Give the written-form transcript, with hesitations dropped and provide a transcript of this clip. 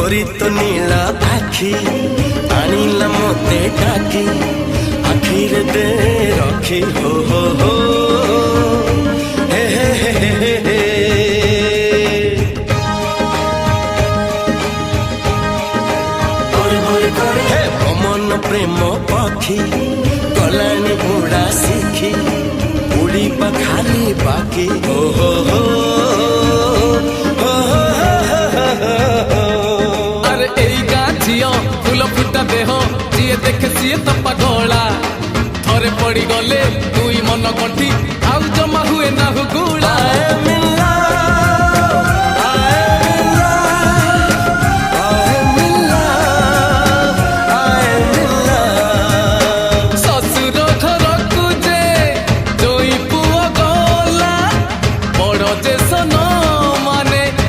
तोरी तो नीला आखी आनिला मते डाकी आखिर दे रखी हो हे हे हे हे हे हे मन प्रेम पक्षी गलानी उड़ा सीखी उड़ी खाली बाकी हो